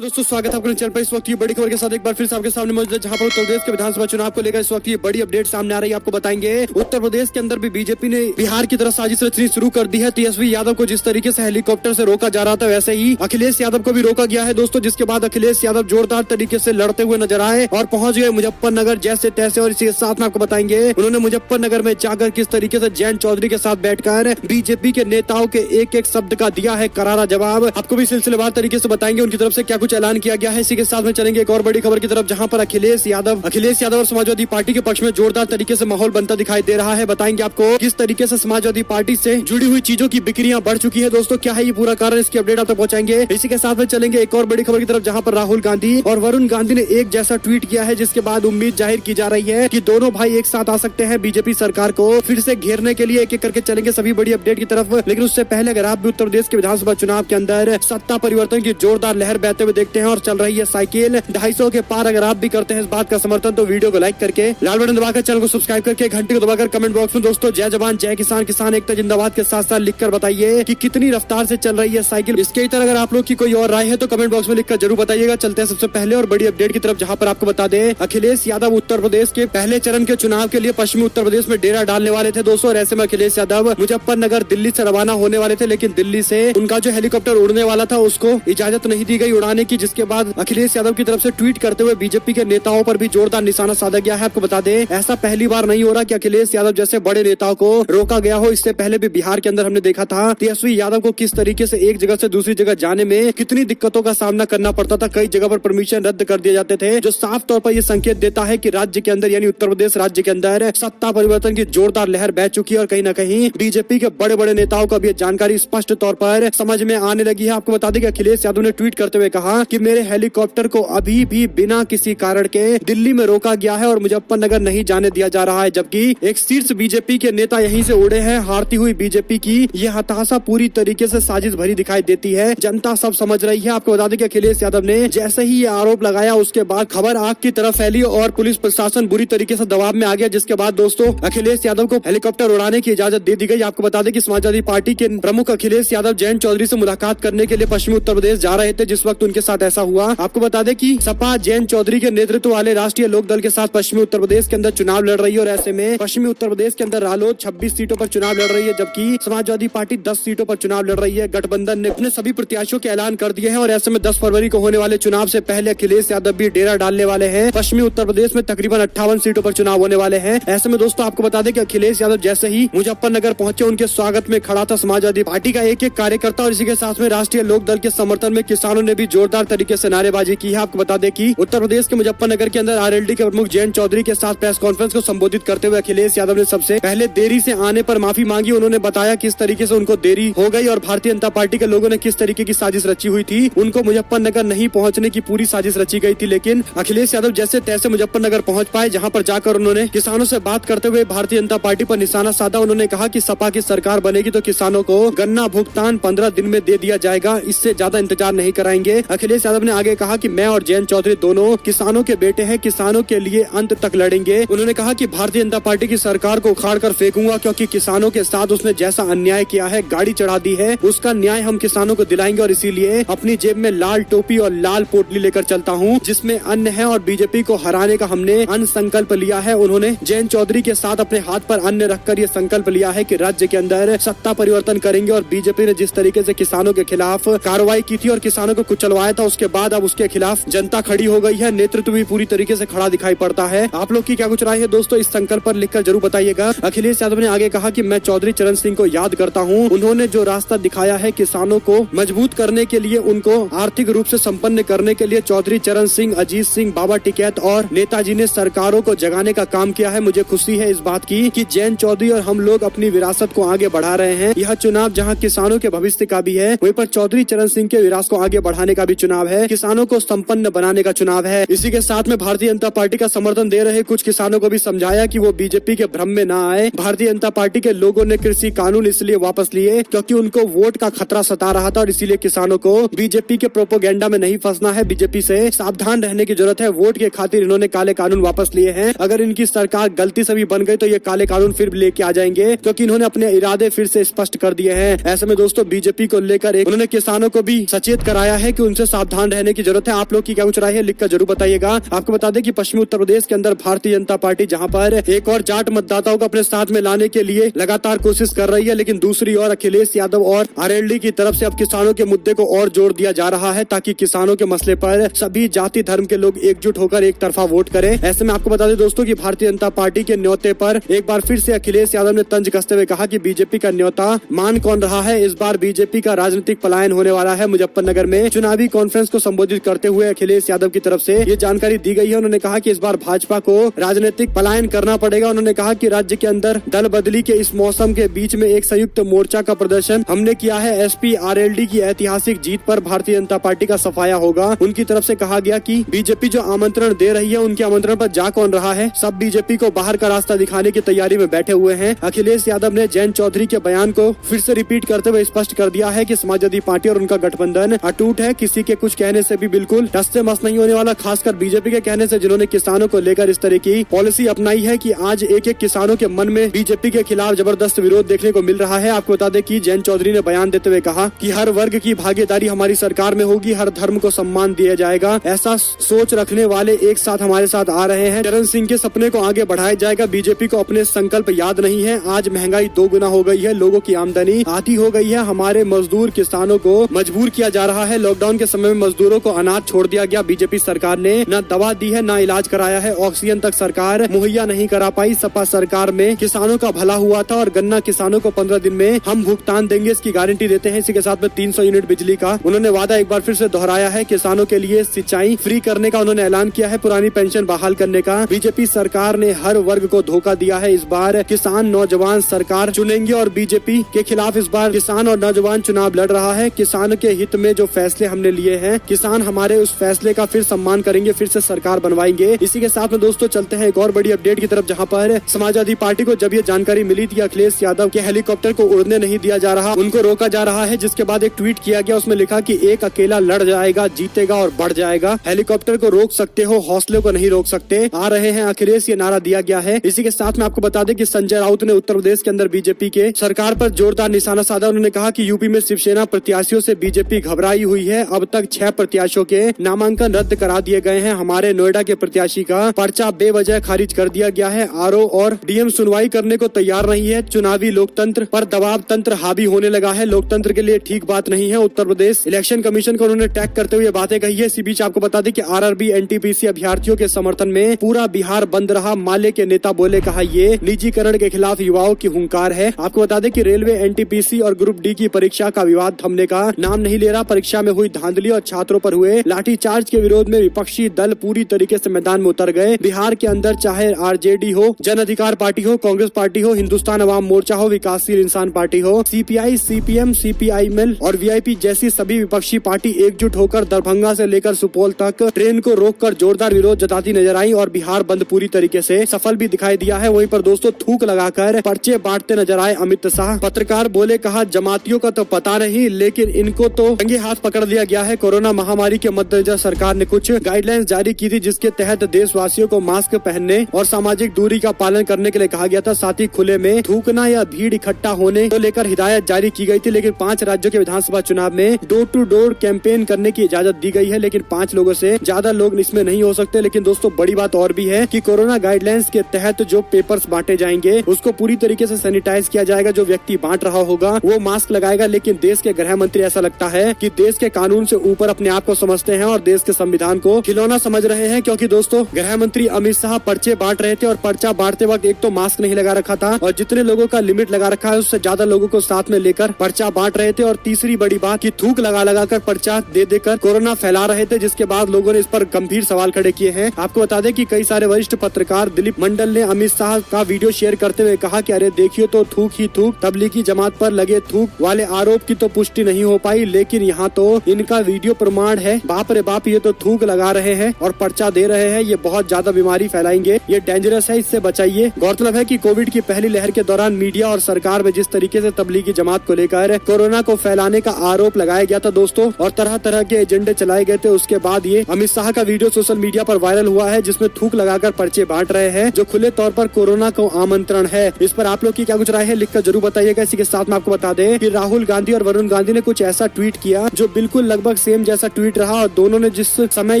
दोस्तों स्वागत है आपके चैनल पर। इस वक्त ये बड़ी खबर के साथ एक बार फिर से आपके सामने मौजूद है, जहां पर उत्तर प्रदेश के विधानसभा चुनाव को लेकर इस वक्त ये बड़ी अपडेट सामने आ रही है। आपको बताएंगे उत्तर प्रदेश के अंदर भी बीजेपी ने बिहार की तरफ साजिश रचनी शुरू कर दी है। तेजस्वी यादव को जिस तरीके से हेलीकॉप्टर से रोका जा रहा था, वैसे ही अखिलेश यादव को भी रोका गया है दोस्तों, जिसके बाद अखिलेश यादव जोरदार तरीके से लड़ते हुए नजर आए और पहुंच गए मुजफ्फरनगर जैसे तैसे। और इसी के साथ में आपको बताएंगे उन्होंने मुजफ्फरनगर में जाकर किस तरीके से जयंत चौधरी के साथ बैठकर बीजेपी के नेताओं के एक एक शब्द का दिया है करारा जवाब। आपको भी सिलसिलेवार तरीके से बताएंगे उनकी तरफ से क्या कुछ ऐलान किया गया है। इसी के साथ में चलेंगे एक और बड़ी खबर की तरफ, जहां पर अखिलेश यादव और समाजवादी पार्टी के पक्ष में जोरदार तरीके से माहौल बनता दिखाई दे रहा है। बताएंगे आपको किस तरीके से समाजवादी पार्टी से जुड़ी हुई चीजों की बिक्रियां बढ़ चुकी है दोस्तों, क्या है ये पूरा कारण, इसकी अपडेट आप तक पहुंचाएंगे। इसी के साथ में चलेंगे एक और बड़ी खबर की तरफ, जहां पर राहुल गांधी और वरुण गांधी ने एक जैसा ट्वीट किया है, जिसके बाद उम्मीद जाहिर की जा रही है कि दोनों भाई एक साथ आ सकते हैं बीजेपी सरकार को फिर से घेरने के लिए। एक एक करके चलेंगे सभी बड़ी अपडेट की तरफ, लेकिन उससे पहले अगर आप भी उत्तर प्रदेश के विधानसभा चुनाव के अंदर सत्ता परिवर्तन की जोरदार लहर बहते हुए देखते हैं और चल रही है साइकिल 250 के पार, अगर आप भी करते हैं इस बात का समर्थन, तो वीडियो को लाइक करके लाल बटन दबाकर चैनल को सब्सक्राइब करके घंटी को दबाकर कमेंट बॉक्स में दोस्तों जय जवान जय किसान, किसान एकता जिंदाबाद के साथ साथ लिखकर बताइए कि कितनी रफ्तार से चल रही है साइकिल। इसके तरह अगर आप लोग की कोई और राय है तो कमेंट बॉक्स में लिखकर जरूर बताइएगा। चलते हैं सबसे पहले और बड़ी अपडेट की तरफ, जहां पर आपको बता दें अखिलेश यादव उत्तर प्रदेश के पहले चरण के चुनाव के लिए पश्चिमी उत्तर प्रदेश में डेरा डालने वाले थे दोस्तों। और ऐसे में अखिलेश यादव मुजफ्फरनगर दिल्ली से रवाना होने वाले थे, लेकिन दिल्ली से उनका जो हेलीकॉप्टर उड़ने वाला था उसको इजाजत नहीं दी गई उड़ाने की, जिसके बाद अखिलेश यादव की तरफ से ट्वीट करते हुए बीजेपी के नेताओं पर भी जोरदार निशाना साधा गया है। आपको बता दें ऐसा पहली बार नहीं हो रहा कि अखिलेश यादव जैसे बड़े नेताओं को रोका गया हो। इससे पहले भी बिहार के अंदर हमने देखा था तेजस्वी यादव को किस तरीके से एक जगह से दूसरी जगह जाने में कितनी दिक्कतों का सामना करना पड़ता था। कई जगह पर परमिशन रद्द कर दिए जाते थे, जो साफ तौर पर यह संकेत देता है कि राज्य के अंदर यानी उत्तर प्रदेश राज्य के अंदर सत्ता परिवर्तन की जोरदार लहर बह चुकी है और कहीं न कहीं बीजेपी के बड़े बड़े नेताओं को भी जानकारी स्पष्ट तौर पर समझ में आने लगी है। आपको बता दें कि अखिलेश यादव ने ट्वीट करते हुए कहा कि मेरे हेलीकॉप्टर को अभी भी बिना किसी कारण के दिल्ली में रोका गया है और मुजफ्फरनगर नहीं जाने दिया जा रहा है, जबकि एक शीर्ष बीजेपी के नेता यहीं से उड़े हैं। हारती हुई बीजेपी की यह हताशा पूरी तरीके से साजिश भरी दिखाई देती है, जनता सब समझ रही है। आपको बता दें कि अखिलेश यादव ने जैसे ही ये आरोप लगाया उसके बाद खबर आग की तरफ फैली और पुलिस प्रशासन बुरी तरीके से दबाव में आ गया, जिसके बाद दोस्तों अखिलेश यादव को हेलीकॉप्टर उड़ाने की इजाजत दे दी गई। आपको बता दें कि समाजवादी पार्टी के प्रमुख अखिलेश यादव जयंत चौधरी से मुलाकात करने के लिए पश्चिमी उत्तर प्रदेश जा रहे थे, जिस वक्त उनके साथ ऐसा हुआ। आपको बता दें कि सपा जयंत चौधरी के नेतृत्व वाले राष्ट्रीय लोक दल के साथ पश्चिमी उत्तर प्रदेश के अंदर चुनाव लड़ रही है और ऐसे में पश्चिमी उत्तर प्रदेश के अंदर रालोद 26 सीटों पर चुनाव लड़ रही है, जबकि समाजवादी पार्टी 10 सीटों पर चुनाव लड़ रही है। गठबंधन ने अपने सभी प्रत्याशियों के ऐलान कर दिए हैं और ऐसे में 10 फरवरी को होने वाले चुनाव से पहले अखिलेश यादव भी डेरा डालने वाले हैं। पश्चिमी उत्तर प्रदेश में तकरीबन 58 सीटों पर चुनाव होने वाले हैं। ऐसे में दोस्तों आपको बता दें कि अखिलेश यादव जैसे ही मुजफ्फरनगर पहुंचे, उनके स्वागत में खड़ा था समाजवादी पार्टी का एक एक कार्यकर्ता और इसी के साथ में राष्ट्रीय लोक दल के समर्थन में किसानों ने भी जोरदार तरीके से नारेबाजी की है। आपको बता दें कि उत्तर प्रदेश के मुजफ्फरनगर के अंदर आरएलडी के प्रमुख जयंत चौधरी के साथ प्रेस कॉन्फ्रेंस को संबोधित करते हुए अखिलेश यादव ने सबसे पहले देरी से आने पर माफी मांगी। उन्होंने बताया किस तरीके से उनको देरी हो गई और भारतीय जनता पार्टी के लोगों ने किस तरीके की साजिश रची हुई थी। उनको मुजफ्फरनगर नहीं पहुंचने की पूरी साजिश रची गई थी, लेकिन अखिलेश यादव जैसे तैसे मुजफ्फरनगर पहुंच पाए, जहां पर जाकर उन्होंने किसानों से बात करते हुए भारतीय जनता पार्टी पर निशाना साधा। उन्होंने कहा कि सपा की सरकार बनेगी तो किसानों को गन्ना भुगतान 15 दिन में दे दिया जाएगा, इससे ज्यादा इंतजार नहीं कराएंगे। अखिलेश यादव ने आगे कहा कि मैं और जयंत चौधरी दोनों किसानों के बेटे हैं, किसानों के लिए अंत तक लड़ेंगे। उन्होंने कहा कि भारतीय जनता पार्टी की सरकार को उखाड़ कर फेंकूंगा, क्योंकि किसानों के साथ उसने जैसा अन्याय किया है, गाड़ी चढ़ा दी है, उसका न्याय हम किसानों को दिलाएंगे और इसीलिए अपनी जेब में लाल टोपी और लाल पोटली लेकर चलता हूं जिसमें अन्न है और बीजेपी को हराने का हमने अन्न संकल्प लिया है। उन्होंने जयंत चौधरी के साथ अपने हाथ पर अन्न रखकर ये संकल्प लिया है कि राज्य के अंदर सत्ता परिवर्तन करेंगे और बीजेपी ने जिस तरीके से किसानों के खिलाफ कार्रवाई की थी और किसानों को कुचलवाया था, उसके बाद अब उसके खिलाफ जनता खड़ी हो गई है, नेतृत्व भी पूरी तरीके से खड़ा दिखाई पड़ता है। आप लोग की क्या कुछ राय है दोस्तों, इस संकल्प पर लिखकर जरूर बताइएगा। अखिलेश यादव ने आगे कहा कि मैं चौधरी चरण सिंह को याद करता हूं, उन्होंने जो रास्ता दिखाया है किसानों को मजबूत करने के लिए, उनको आर्थिक रूप से संपन्न करने के लिए चौधरी चरण सिंह, अजीत सिंह, बाबा टिकैत और नेताजी ने सरकारों को जगाने का काम किया है। मुझे खुशी है इस बात की कि जयंत चौधरी और हम लोग अपनी विरासत को आगे बढ़ा रहे हैं। यह चुनाव जहां किसानों के भविष्य का भी है, वहीं पर चौधरी चरण सिंह के विरासत को आगे बढ़ाने का भी चुनाव है, किसानों को संपन्न बनाने का चुनाव है। इसी के साथ में भारतीय जनता पार्टी का समर्थन दे रहे कुछ किसानों को भी समझाया कि वो बीजेपी के भ्रम में न आए। भारतीय जनता पार्टी के लोगों ने कृषि कानून इसलिए वापस लिए क्योंकि उनको वोट का खतरा सता रहा था और इसीलिए किसानों को बीजेपी के प्रोपोगेंडा में नहीं फंसना है, बीजेपी से सावधान रहने की जरूरत है। वोट के खातिर इन्होंने काले कानून वापस लिए हैं। अगर इनकी सरकार गलती से भी बन गई तो ये काले कानून फिर लेके आ जाएंगे, क्योंकि इन्होंने अपने इरादे फिर से स्पष्ट कर दिए हैं। ऐसे में दोस्तों बीजेपी को लेकर उन्होंने किसानों को भी सचेत कराया है कि उनसे सावधान रहने की जरूरत है। आप लोग की क्या कुछ राय है, लिखकर जरूर बताइएगा। आपको बता दें कि पश्चिमी उत्तर प्रदेश के अंदर भारतीय जनता पार्टी जहां पर एक और जाट मतदाताओं को अपने साथ में लाने के लिए लगातार कोशिश कर रही है, लेकिन दूसरी ओर अखिलेश यादव और आरएलडी की तरफ से अब किसानों के मुद्दे को और जोर दिया जा रहा है ताकि किसानों के मसले पर सभी जाति धर्म के लोग एकजुट होकर एक तरफा वोट करें। ऐसे में आपको बता दें दोस्तों कि भारतीय जनता पार्टी के न्योते पर एक बार फिर से अखिलेश यादव ने तंज कसते हुए कहा कि बीजेपी का न्योता मान कौन रहा है। इस बार बीजेपी का राजनीतिक पलायन होने वाला है। मुजफ्फरनगर में चुनावी कॉन्फ्रेंस को संबोधित करते हुए अखिलेश यादव की तरफ से ये जानकारी दी गई है। उन्होंने कहा कि इस बार भाजपा को राजनीतिक पलायन करना पड़ेगा। उन्होंने कहा कि राज्य के अंदर दल बदली के इस मौसम के बीच में एक संयुक्त मोर्चा का प्रदर्शन हमने किया है। एसपी आरएलडी की ऐतिहासिक जीत पर भारतीय जनता पार्टी का सफाया होगा। उनकी तरफ से कहा गया कि बीजेपी जो आमंत्रण दे रही है उनके आमंत्रण पर जा कौन रहा है। सब बीजेपी को बाहर का रास्ता दिखाने की तैयारी में बैठे हुए हैं। अखिलेश यादव ने जयंत चौधरी के बयान को फिर से रिपीट करते हुए स्पष्ट कर दिया है कि समाजवादी पार्टी और उनका गठबंधन अटूट है। किसी के कुछ कहने से भी बिल्कुल टस से मस नहीं होने वाला, खासकर बीजेपी के कहने से, जिन्होंने किसानों को लेकर इस तरह की पॉलिसी अपनाई है कि आज एक एक किसानों के मन में बीजेपी के खिलाफ जबरदस्त विरोध देखने को मिल रहा है। आपको बता दें कि जयंत चौधरी ने बयान देते हुए कहा कि हर वर्ग की भागीदारी हमारी सरकार में होगी, हर धर्म को सम्मान दिया जाएगा। ऐसा सोच रखने वाले एक साथ हमारे साथ आ रहे हैं। चरण सिंह के सपने को आगे बढ़ाया जाएगा। बीजेपी को अपने संकल्प याद नहीं है। आज महंगाई 2 गुना हो गई है, लोगों की आमदनी आधी हो गई है। हमारे मजदूर किसानों को मजबूर किया जा रहा है। लॉकडाउन के समय में मजदूरों को अनाज छोड़ दिया गया। बीजेपी सरकार ने न दवा दी है, न इलाज कराया है। ऑक्सीजन तक सरकार मुहैया नहीं करा पाई। सपा सरकार में किसानों का भला हुआ था और गन्ना किसानों को 15 दिन में हम भुगतान देंगे, इसकी गारंटी देते हैं। इसी के साथ में 300 यूनिट बिजली का उन्होंने वादा एक बार फिर से दोहराया है। किसानों के लिए सिंचाई फ्री करने का उन्होंने ऐलान किया है। पुरानी पेंशन बहाल करने का। बीजेपी सरकार ने हर वर्ग को धोखा दिया है। इस बार किसान नौजवान सरकार चुनेंगे और बीजेपी के खिलाफ इस बार किसान और नौजवान चुनाव लड़ रहा है। किसान के हित में जो फैसले हमने लिए हैं, किसान हमारे उस फैसले का फिर सम्मान करेंगे, फिर से सरकार बनवाएंगे। इसी के साथ में दोस्तों चलते हैं एक और बड़ी अपडेट की तरफ, जहां पर समाजवादी पार्टी को जब ये जानकारी मिली थी अखिलेश यादव के हेलीकॉप्टर को उड़ने नहीं दिया जा रहा, उनको रोका जा रहा है, जिसके बाद एक ट्वीट किया गया। उसमें लिखा कि एक अकेला लड़ जाएगा, जीतेगा और बढ़ जाएगा। हेलीकॉप्टर को रोक सकते हो, हौसले को नहीं रोक सकते। आ रहे हैं अखिलेश, ये नारा दिया गया है। इसी के साथ में आपको बता दें कि संजय राउत ने उत्तर प्रदेश के अंदर बीजेपी के सरकार पर जोरदार निशाना साधा। उन्होंने कहा कि यूपी में शिवसेना प्रत्याशियों से बीजेपी घबराई हुई है। अब तक 6 प्रत्याशियों के नामांकन रद्द करा दिए गए हैं। हमारे नोएडा के प्रत्याशी का पर्चा बेवजह खारिज कर दिया गया है। आरओ और डीएम सुनवाई करने को तैयार नहीं है। चुनावी लोकतंत्र पर दबाव तंत्र हावी होने लगा है। लोकतंत्र के लिए ठीक बात नहीं है। उत्तर प्रदेश इलेक्शन कमीशन को उन्होंने टैग करते हुए बातें कही है। इसी बीच आपको बता दें कि आरआरबी एनटीपीसी अभ्यर्थियों के समर्थन में पूरा बिहार बंद रहा। माले के नेता बोले, कहा ये निजीकरण के खिलाफ युवाओं की हुंकार है। आपको बता दें कि रेलवे एनटीपीसी और ग्रुप डी की परीक्षा का विवाद थमने का नाम नहीं ले रहा। परीक्षा में हुई धांधली और छात्रों पर हुए लाठीचार्ज के विरोध में विपक्षी दल पूरी तरीके से मैदान में उतर गए। बिहार के अंदर चाहे आरजेडी हो, जन अधिकार पार्टी हो, कांग्रेस पार्टी हो, हिंदुस्तान अवाम मोर्चा हो, विकासशील इंसान पार्टी हो, सीपीआई, सीपीएम, सीपीआईएमएल और वीआईपी जैसी सभी विपक्षी पार्टी एकजुट होकर दरभंगा से लेकर सुपौल तक ट्रेन को रोककर जोरदार विरोध जताती नजर आई और बिहार बंद पूरी तरीके से सफल भी दिखाई दिया है। वहीं पर दोस्तों थूक लगाकर पर्चे बांटते नजर आए अमित शाह। पत्रकार बोले, कहा जमातियों का तो पता नहीं, लेकिन इनको तो रंगे हाथ पकड़ लिया गया है। कोरोना महामारी के मद्देनजर सरकार ने कुछ गाइडलाइंस जारी की थी, जिसके तहत देशवासियों को मास्क पहनने और सामाजिक दूरी का पालन करने के लिए कहा गया था। साथ ही खुले में थूकना या भीड़ इकट्ठा होने को लेकर हिदायत जारी की गई थी। लेकिन 5 राज्यों के विधानसभा चुनाव में डोर टू डोर कैंपेन करने की इजाजत दी गई है, लेकिन 5 लोगों से ज्यादा लोग इसमें नहीं हो सकते। लेकिन दोस्तों बड़ी बात और भी है कि कोरोना गाइडलाइंस के तहत जो पेपर्स बांटे जाएंगे उसको पूरी तरीके से सैनिटाइज किया जाएगा। जो व्यक्ति बांट रहा होगा वो मास्क लगाएगा। लेकिन देश के गृह मंत्री ऐसा लगता है कि देश के कानून से ऊपर अपने आप को समझते हैं और देश के संविधान को खिलौना समझ रहे हैं। क्योंकि दोस्तों गृह मंत्री अमित शाह पर्चे बांट रहे थे और पर्चा बांटते वक्त एक तो मास्क नहीं लगा रखा था और जितने लोगों का लिमिट लगा रखा है उससे ज्यादा लोगों को साथ में लेकर पर्चा बांट रहे थे। और तीसरी बड़ी बात कि थूक लगा कर पर्चा दे देकर कोरोना फैला रहे थे, जिसके बाद लोगों ने इस पर गंभीर सवाल खड़े किए हैं। आपको बता दें कि कई सारे वरिष्ठ पत्रकार दिलीप मंडल ने अमित शाह का वीडियो शेयर करते हुए कहा कि अरे देखिए तो थूक ही थूक, तबलीगी जमात पर लगे थूक वाले आरोप की तो पुष्टि नहीं हो पाई, लेकिन यहाँ तो इनका वीडियो प्रमाण है। बाप रे बाप, ये तो थूक लगा रहे हैं और पर्चा दे रहे हैं। ये बहुत ज्यादा बीमारी फैलाएंगे, ये डेंजरस है, इससे बचाइए। गौरतलब है कि कोविड की पहली लहर के दौरान मीडिया और सरकार में जिस तरीके से तबलीगी जमात को लेकर कोरोना को फैलाने का आरोप लगाया गया था दोस्तों, और तरह तरह के एजेंडे चलाए गए थे, उसके बाद ये अमित शाह का वीडियो सोशल मीडिया पर वायरल हुआ है, जिसमें थूक लगाकर पर्चे बांट रहे हैं, जो खुले तौर पर कोरोना को आमंत्रण है। इस पर आप लोग की क्या कुछ राय है, लिखकर जरूर बताइएगा। इसी के साथ में आपको बता दें कि राहुल गांधी और वरुण गांधी ने कुछ ऐसा ट्वीट किया जो बिल्कुल लगभग लगभग सेम जैसा ट्वीट रहा और दोनों ने जिस समय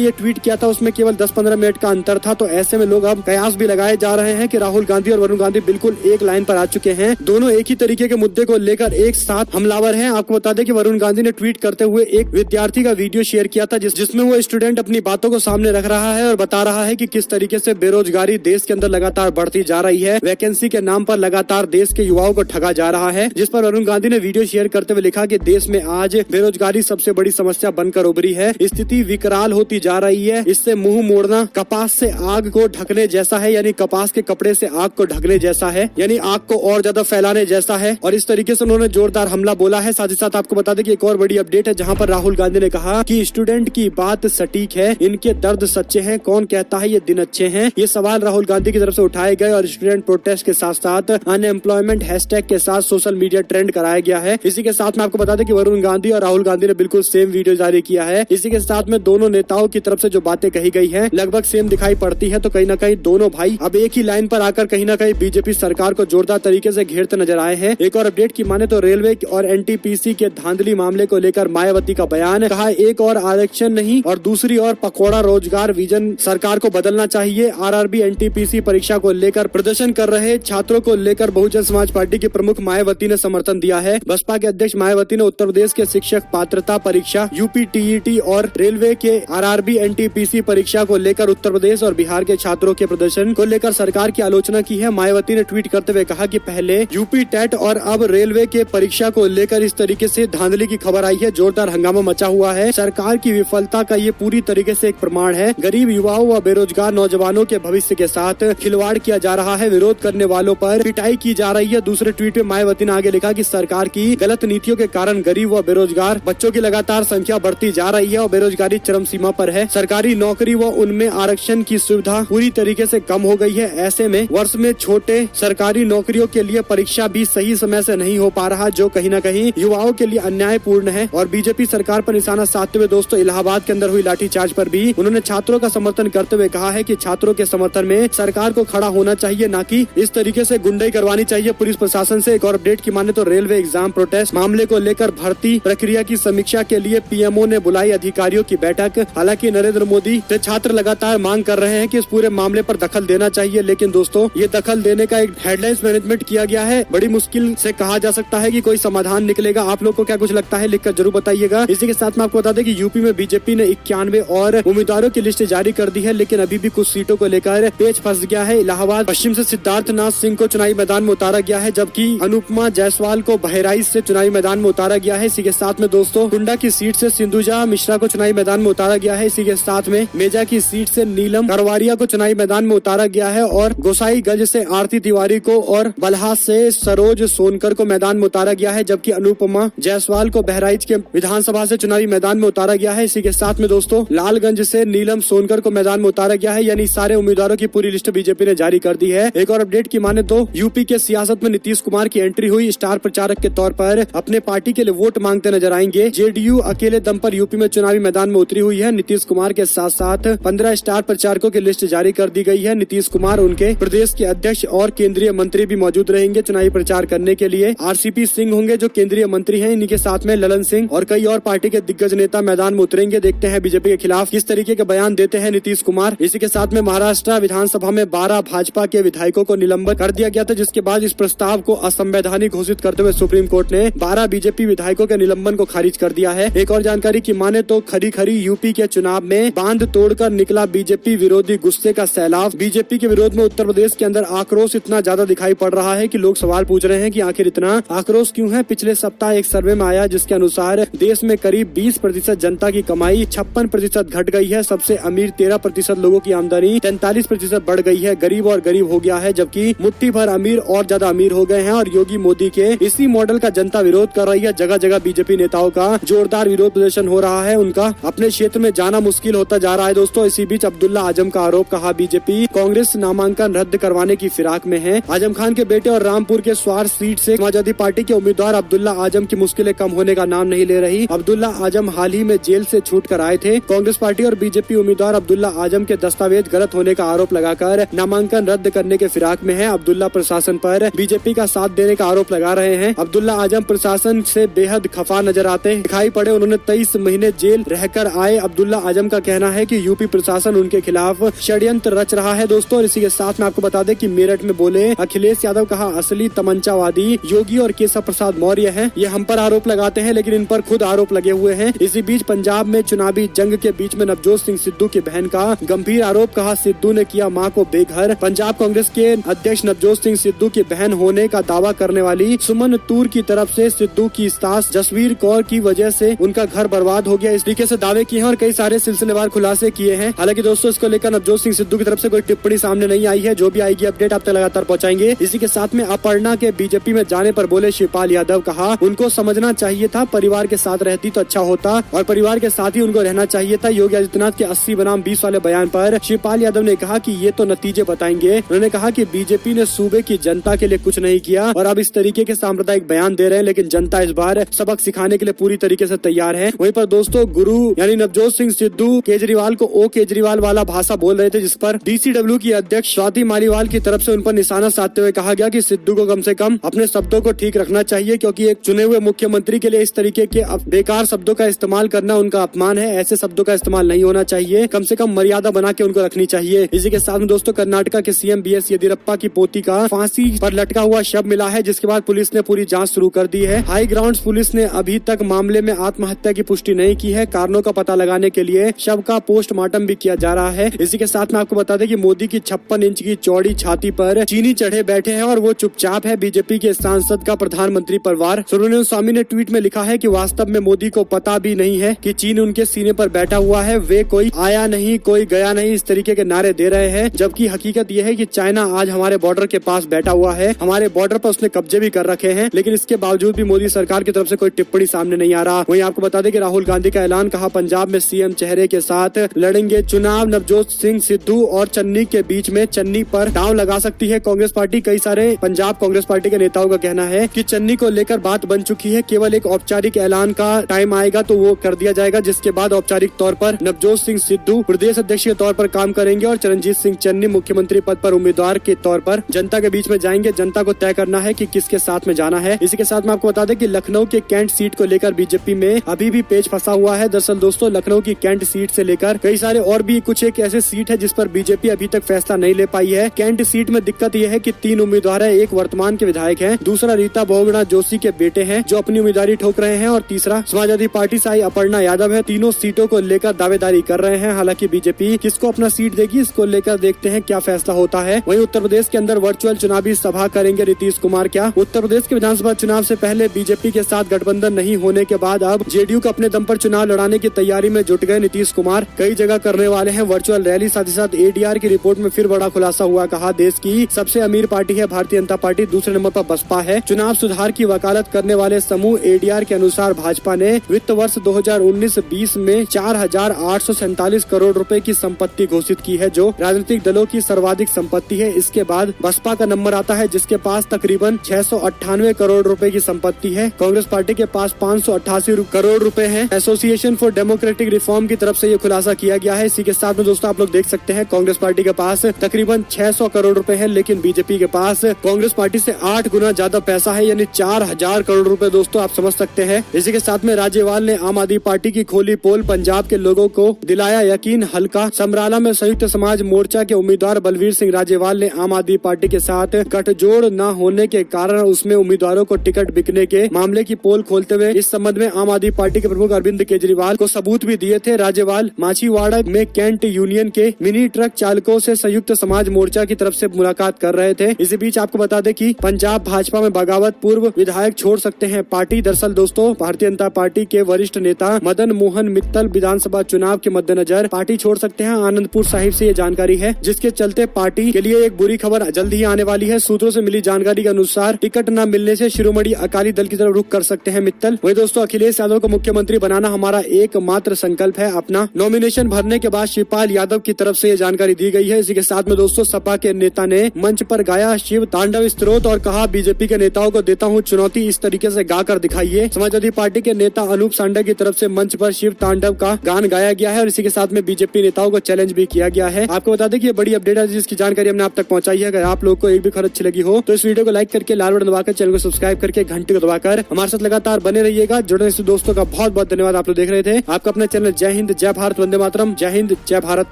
ये ट्वीट किया था उसमें केवल 10-15 मिनट का अंतर था। तो ऐसे में लोग अब कयास भी लगाए जा रहे हैं कि राहुल गांधी और वरुण गांधी बिल्कुल एक लाइन पर आ चुके हैं। दोनों एक ही तरीके के मुद्दे को लेकर एक साथ हमलावर हैं। आपको बता दें कि वरुण गांधी ने ट्वीट करते हुए एक विद्यार्थी का वीडियो शेयर किया था जिसमें वो स्टूडेंट अपनी बातों को सामने रख रहा है और बता रहा है कि किस तरीके से बेरोजगारी देश के अंदर लगातार बढ़ती जा रही है, वैकेंसी के नाम पर लगातार देश के युवाओं को ठगा जा रहा है। जिस पर वरुण गांधी ने वीडियो शेयर करते हुए लिखा कि देश में आज बेरोजगारी सबसे बड़ी समस्या बनकर उभरी है, स्थिति विकराल होती जा रही है, इससे मुंह मोड़ना कपास से आग को ढकने जैसा है, यानी कपास के कपड़े से आग को ढकने जैसा है, यानी आग को और ज्यादा फैलाने जैसा है। और इस तरीके से उन्होंने जोरदार हमला बोला है। साथ ही साथ आपको बता दें कि एक और बड़ी अपडेट है जहां पर राहुल गांधी ने कहा कि स्टूडेंट की बात सटीक है, इनके दर्द सच्चे हैं, कौन कहता है ये दिन अच्छे हैं। ये सवाल राहुल गांधी की तरफ से उठाए गए और स्टूडेंट प्रोटेस्ट के साथ साथ अनएम्प्लॉयमेंट हैशटैग के साथ सोशल मीडिया ट्रेंड कराया गया है। इसी के साथ में आपको बता दें कि वरुण गांधी और राहुल गांधी ने बिल्कुल सेम वीडियो जारी किया है। इसी के साथ में दोनों नेताओं की तरफ से जो बातें कही गई हैं लगभग सेम दिखाई पड़ती है। तो कहीं ना कहीं दोनों भाई अब एक ही लाइन पर आकर कहीं ना कहीं बीजेपी सरकार को जोरदार तरीके से घेरते नजर आए हैं। एक और अपडेट की माने तो रेलवे और एनटीपीसी के धांधली मामले को लेकर मायावती का बयान, कहा एक और आरक्षण नहीं और दूसरी और पकौड़ा रोजगार विजन सरकार को बदलना चाहिए। आरआरबी एनटीपीसी परीक्षा को लेकर प्रदर्शन कर रहे छात्रों को लेकर बहुजन समाज पार्टी के प्रमुख मायावती ने समर्थन दिया है। बसपा के अध्यक्ष मायावती ने उत्तर प्रदेश के शिक्षक पात्रता परीक्षा यूपी टीईटी और रेलवे के आरआरबी एनटीपीसी परीक्षा को लेकर उत्तर प्रदेश और बिहार के छात्रों के प्रदर्शन को लेकर सरकार की आलोचना की है। मायावती ने ट्वीट करते हुए कहा कि पहले यूपी टेट और अब रेलवे के परीक्षा को लेकर इस तरीके से धांधली की खबर आई है, जोरदार हंगामा मचा हुआ है। सरकार की विफलता का ये पूरी तरीके से एक प्रमाण है। गरीब युवाओं व बेरोजगार नौजवानों के भविष्य के साथ खिलवाड़ किया जा रहा है, विरोध करने वालों पर पिटाई की जा रही है। दूसरे ट्वीट में मायावती ने आगे लिखा कि सरकार की गलत नीतियों के कारण गरीब व बेरोजगार बच्चों की लगातार संख्या बढ़ती जा रही है और बेरोजगारी चरम सीमा पर है। सरकारी नौकरी व उनमें आरक्षण की सुविधा पूरी तरीके से कम हो गई है। ऐसे में वर्ष में छोटे सरकारी नौकरियों के लिए परीक्षा भी सही समय से नहीं हो पा रहा, जो कहीं न कहीं युवाओं के लिए अन्यायपूर्ण है। और बीजेपी सरकार पर निशाना साधते हुए दोस्तों इलाहाबाद के अंदर हुई लाठीचार्ज पर भी उन्होंने छात्रों का समर्थन करते हुए कहा है कि छात्रों के समर्थन में सरकार को खड़ा होना चाहिए, न कि इस तरीके से गुंडाई करवानी चाहिए पुलिस प्रशासन से। एक और अपडेट की माने तो रेलवे एग्जाम प्रोटेस्ट मामले को लेकर भर्ती प्रक्रिया की समीक्षा के लिए पीएमओ ने बुलाई अधिकारियों की बैठक। हालांकि नरेंद्र मोदी के छात्र लगातार मांग कर रहे हैं कि इस पूरे मामले पर दखल देना चाहिए, लेकिन दोस्तों ये दखल देने का एक हेडलाइंस मैनेजमेंट किया गया है। बड़ी मुश्किल से कहा जा सकता है कि कोई समाधान निकलेगा। आप लोग को क्या कुछ लगता है लिखकर जरूर बताइएगा। इसी के साथ में आपको बता दें कि यूपी में बीजेपी ने 91 और उम्मीदवारों की लिस्ट जारी कर दी है, लेकिन अभी भी कुछ सीटों को लेकर पेच फंस गया है। इलाहाबाद पश्चिम से सिद्धार्थनाथ सिंह को चुनावी मैदान में उतारा गया है, जबकि अनुपमा जायसवाल को बहराइच से चुनावी मैदान में उतारा गया है। इसी के साथ में दोस्तों कुंडा की सीट से सिंधुजा मिश्रा को चुनावी मैदान में उतारा गया है। इसी के साथ में मेजा की सीट से नीलम करवारिया को चुनावी मैदान में उतारा गया है और गोसाईगंज से आरती तिवारी को और बल्हा से सरोज सोनकर को मैदान में उतारा गया है, जबकि अनुपमा जायसवाल को बहराइच के विधानसभा से चुनावी मैदान में उतारा गया है। इसी के साथ में दोस्तों लालगंज से नीलम सोनकर को मैदान में उतारा गया है, यानी सारे उम्मीदवारों की पूरी लिस्ट बीजेपी ने जारी कर दी है। एक और अपडेट की माने तो यूपी के सियासत में नीतीश कुमार की एंट्री हुई। स्टार प्रचारक के तौर पर अपने पार्टी के लिए वोट मांगते नजर आएंगे। जेडीयू अकेले दम पर यूपी में चुनावी मैदान में उतरी हुई है। नीतीश कुमार के साथ साथ 15 स्टार प्रचारकों की लिस्ट जारी कर दी गई है। नीतीश कुमार, उनके प्रदेश के अध्यक्ष और केंद्रीय मंत्री भी मौजूद रहेंगे चुनावी प्रचार करने के लिए। आरसीपी सिंह होंगे जो केंद्रीय मंत्री हैं, इन्हीं के साथ में ललन सिंह और कई और पार्टी के दिग्गज नेता मैदान में उतरेंगे। देखते हैं बीजेपी के खिलाफ किस तरीके के बयान देते हैं नीतीश कुमार। इसी के साथ में महाराष्ट्र विधानसभा में 12 भाजपा के विधायकों को निलंबित कर दिया गया था, जिसके बाद इस प्रस्ताव को असंवैधानिक घोषित करते हुए सुप्रीम कोर्ट ने 12 बीजेपी विधायकों के निलंबन को खारिज कर दिया है। एक और जानकारी की माने तो खरी यूपी के चुनाव में बांध तोड़कर निकला बीजेपी विरोधी गुस्से का सैलाब। बीजेपी के विरोध में उत्तर प्रदेश के अंदर आक्रोश इतना ज्यादा दिखाई पड़ रहा है कि लोग सवाल पूछ रहे हैं कि आखिर इतना आक्रोश क्यों है। पिछले सप्ताह एक सर्वे में आया जिसके अनुसार देश में करीब 20% जनता की कमाई 56% घट गई है। सबसे अमीर 13% लोगों की आमदनी 43% बढ़ गई है। गरीब और गरीब हो गया है, जबकि मुट्ठी भर अमीर और ज्यादा अमीर हो गए हैं। और योगी मोदी के इसी मॉडल का जनता विरोध कर रही है। जगह जगह बीजेपी नेताओं का जोरदार विरोध प्रदर्शन हो रहा है। उनका अपने क्षेत्र में जाना मुश्किल होता जा रहा है। दोस्तों इसी बीच अब्दुल्ला आजम का आरोप, कहा बीजेपी कांग्रेस नामांकन रद्द करवाने की फिराक में है। आजम खान के बेटे और रामपुर के स्वार सीट से समाजवादी पार्टी के उम्मीदवार अब्दुल्ला आजम की मुश्किलें कम होने का नाम नहीं ले रही। अब्दुल्ला आजम हाल ही में जेल से छूट कर आए थे। कांग्रेस पार्टी और बीजेपी उम्मीदवार अब्दुल्ला आजम के दस्तावेज गलत होने का आरोप लगाकर नामांकन रद्द करने के फिराक में है। अब्दुल्ला प्रशासन पर बीजेपी का साथ देने का आरोप लगा रहे हैं। अब्दुल्ला आजम प्रशासन से बेहद खफा नजर आते दिखाई पड़े। उन्होंने 23 महीने जेल रहकर आए अब्दुल्ला आजम का कहना है कि यूपी प्रशासन उनके खिलाफ षड्यंत्र रच रहा है दोस्तों। और इसी के साथ में आपको बता दें कि मेरठ में बोले अखिलेश यादव, कहा असली तमंचावादी योगी और केशव प्रसाद मौर्य हैं। ये हम पर आरोप लगाते हैं लेकिन इन पर खुद आरोप लगे हुए हैं। इसी बीच पंजाब में चुनावी जंग के बीच में नवजोत सिंह सिद्धू की बहन का गंभीर आरोप, कहा सिद्धू ने किया मां को बेघर। पंजाब कांग्रेस के अध्यक्ष नवजोत सिंह सिद्धू की बहन होने का दावा करने वाली सुमन तूर की तरफ से सिद्धू की सास जसवीर कौर की वजह से उनका घर बर्बाद हो गया, इस तरीके से दावे किए हैं और कई सारे सिलसिलेवार खुलासे किए हैं। हालांकि दोस्तों इसको लेकर नवजोत सिंह सिद्धू की तरफ से कोई टिप्पणी सामने नहीं आई है। जो भी आएगी अपडेट आप तक लगातार पहुंचाएंगे। इसी के साथ में अपर्णा के बीजेपी में जाने पर बोले शिवपाल यादव, कहा उनको समझना चाहिए था परिवार के साथ रहती तो अच्छा होता और परिवार के साथ ही उनको रहना चाहिए था। योगी आदित्यनाथ के 80 बनाम 20 वाले बयान पर शिवपाल यादव ने कहा कि ये तो नतीजे बताएंगे। उन्होंने कहा कि बीजेपी ने सूबे की जनता के लिए कुछ नहीं किया और अब इस तरीके के सांप्रदायिक बयान दे रहे हैं, लेकिन जनता इस बार सबक सिखाने के लिए पूरी तरीके से तैयार है। वहीं पर दोस्तों गुरु यानी नवजोत सिंह सिद्धू केजरीवाल को ओ केजरीवाल वाला भाषा बोल रहे थे, जिस पर डीसीडब्ल्यू की अध्यक्ष स्वाति मालीवाल की तरफ से उन पर निशाना साधते हुए कहा गया कि सिद्धू को कम से कम अपने शब्दों को ठीक रखना चाहिए, क्योंकि एक चुने हुए मुख्यमंत्री के लिए इस तरीके के बेकार शब्दों का इस्तेमाल करना उनका अपमान है। ऐसे शब्दों का इस्तेमाल नहीं होना चाहिए, कम से कम मर्यादा बना के उनको रखनी चाहिए। इसी के साथ में दोस्तों कर्नाटका के सीएम बीएस येदियुरप्पा की पोती का फांसी पर लटका हुआ शव मिला है, जिसके बाद पुलिस ने पूरी जांच शुरू कर दी है। हाई ग्राउंड पुलिस ने अभी तक मामले में आत्महत्या की पुष्टि नहीं की है। कारणों का पता लगाने के लिए शव का पोस्टमार्टम भी किया जा रहा है। इसी के साथ में आपको बता दें कि मोदी की 56 इंच की चौड़ी छाती पर चीनी चढ़े बैठे हैं और वो चुपचाप है। बीजेपी के सांसद का प्रधानमंत्री परिवार सुब्रमण्यम स्वामी ने ट्वीट में लिखा है कि वास्तव में मोदी को पता भी नहीं है कि चीन उनके सीने पर बैठा हुआ है। वे कोई आया नहीं कोई गया नहीं इस तरीके के नारे दे रहे हैं, जबकि हकीकत यह है कि चाइना आज हमारे बॉर्डर के पास बैठा हुआ है। हमारे बॉर्डर पर उसने कब्जे भी कर रखे हैं, लेकिन इसके बावजूद भी मोदी सरकार की तरफ से कोई टिप्पणी सामने नहीं आ रहा। वहीं आपको बता दें कि राहुल गांधी का ऐलान, कहा पंजाब में सीएम चेहरे के साथ लड़ेंगे चुनाव। नवजोत सिंह सिद्धू और चन्नी के बीच में चन्नी पर दांव लगा सकती है कांग्रेस पार्टी। कई सारे पंजाब कांग्रेस पार्टी के नेताओं का कहना है कि चन्नी को लेकर बात बन चुकी है, केवल एक औपचारिक ऐलान का टाइम आएगा तो वो कर दिया जाएगा, जिसके बाद औपचारिक तौर पर नवजोत सिंह सिद्धू प्रदेश अध्यक्ष के तौर पर काम करेंगे और चरणजीत सिंह चन्नी मुख्यमंत्री पद पर उम्मीदवार के तौर पर जनता के बीच में जाएंगे। जनता को तय करना है कि किसके साथ में जाना है। इसी के साथ में आपको बता दें कि लखनऊ के कैंट सीट को लेकर बीजेपी में अभी भी पेच फंसा हुआ है। दरअसल दोस्तों लखनऊ की कैंट सीट से लेकर कई सारे और भी कुछ एक ऐसे सीट है जिस पर बीजेपी अभी तक फैसला नहीं ले पाई है। कैंट सीट में दिक्कत यह है कि 3 उम्मीदवार है, एक वर्तमान के विधायक है, दूसरा रीता बहुगुणा जोशी के बेटे हैं जो अपनी उम्मीदवारी ठोक रहे हैं और तीसरा समाजवादी पार्टी से आई अपर्णा यादव है। तीनों सीटों को लेकर दावेदारी कर रहे हैं। हालांकि बीजेपी किसको अपना सीट देगी इसको लेकर देखते हैं क्या फैसला होता है। वहीं उत्तर प्रदेश के अंदर वर्चुअल चुनावी सभा करेंगे नीतीश कुमार। क्या उत्तर प्रदेश के विधानसभा चुनाव से पहले बीजेपी के साथ गठबंधन नहीं होने के बाद अब जेडीयू को अपने दम पर चुनाव लड़ाने की तैयारी में जुट गए नीतीश कुमार। कई जगह करने वाले हैं वर्चुअल रैली। साथ ही साथ एडीआर की रिपोर्ट में फिर बड़ा खुलासा हुआ, कहा देश की सबसे अमीर पार्टी है भारतीय जनता पार्टी, दूसरे नंबर पर बसपा है। चुनाव सुधार की वकालत करने वाले समूह एडीआर के अनुसार भाजपा ने वित्त वर्ष 2019-20 में 4,847 करोड़ रुपए की संपत्ति घोषित की है, जो राजनीतिक दलों की सर्वाधिक संपत्ति है। इसके बाद बसपा का नंबर आता है जिसके पास तकरीबन 698 करोड़ रुपए की संपत्ति है। कांग्रेस पार्टी के पास 588 करोड़ रुपए है। एसोसिएशन फॉर डेमोक्रेटिक रिफॉर्म की तरफ से ये खुलासा किया गया है। इसी के साथ में दोस्तों आप लोग देख सकते हैं कांग्रेस पार्टी के पास तकरीबन 600 करोड़ रुपए है, लेकिन बीजेपी के पास कांग्रेस पार्टी से 8 गुना ज्यादा पैसा है, यानी 4000 करोड़ रुपए। दोस्तों आप समझ सकते हैं। इसी के साथ में राज्यपाल ने आम आदमी पार्टी की खोली पोल, पंजाब के लोगों को दिलाया यकीन। हल्का समराला में संयुक्त समाज मोर्चा के उम्मीदवार बलवीर सिंह राजेवाल ने आम आदमी पार्टी के साथ गठजोड़ न होने के कारण उसमें उम्मीदवारों को टिकट बिकने के मामले की पोल खोलते हुए इस संबंध में आम आदमी पार्टी के प्रमुख अरविंद केजरीवाल को सबूत भी दिए थे। राज्यपाल माछीवाड़ा में कैंट यूनियन के मिनी ट्रक चालकों से संयुक्त समाज मोर्चा की तरफ से मुलाकात कर रहे थे। इसी बीच आपको बता दें कि पंजाब भाजपा में बगावत, पूर्व विधायक छोड़ सकते हैं पार्टी। दरअसल दोस्तों भारतीय जनता पार्टी के वरिष्ठ नेता मदन मोहन मित्तल विधानसभा चुनाव के मद्देनजर पार्टी छोड़ सकते हैं। आनंदपुर साहिब से ये जानकारी है, जिसके चलते पार्टी के लिए एक बुरी खबर जल्द ही आने वाली है। सूत्रों से मिली जानकारी के अनुसार टिकट न मिलने से शिरोमणि अकाली दल की तरफ रुख कर सकते हैं मित्तल। वही दोस्तों अखिलेश यादव को मुख्यमंत्री बनाना हमारा एकमात्र संकल्प है। अपना नॉमिनेशन भरने के बाद शिवपाल यादव की तरफ से ये जानकारी दी गई है। इसी के साथ में दोस्तों सपा के नेता ने मंच पर गाया शिव तांडव स्तोत्र और कहा बीजेपी के नेताओं को देता हूँ चुनौती, इस तरीके से गाकर दिखाइए। समाजवादी पार्टी के नेता अनूप सांडा की तरफ से मंच पर शिव तांडव का गान गाया गया है और इसी के साथ में बीजेपी नेताओं को चैलेंज भी किया गया है। आपको बता दें कि ये बड़ी अपडेट है जिसकी जानकारी हमने आप तक पहुंचाई है। अगर आप लोग को एक भी खबर अच्छी लगी हो तो इस वीडियो को लाइक करके लाल बटन दबाकर चैनल को सब्सक्राइब करके घंटी को दबाकर हमारे साथ लगातार बने रहिएगा। जुड़ने से दोस्तों का बहुत बहुत धन्यवाद। आप लोग देख रहे थे आपका अपना चैनल जय हिंद जय भारत वंदे मातरम। जय हिंद जय भारत।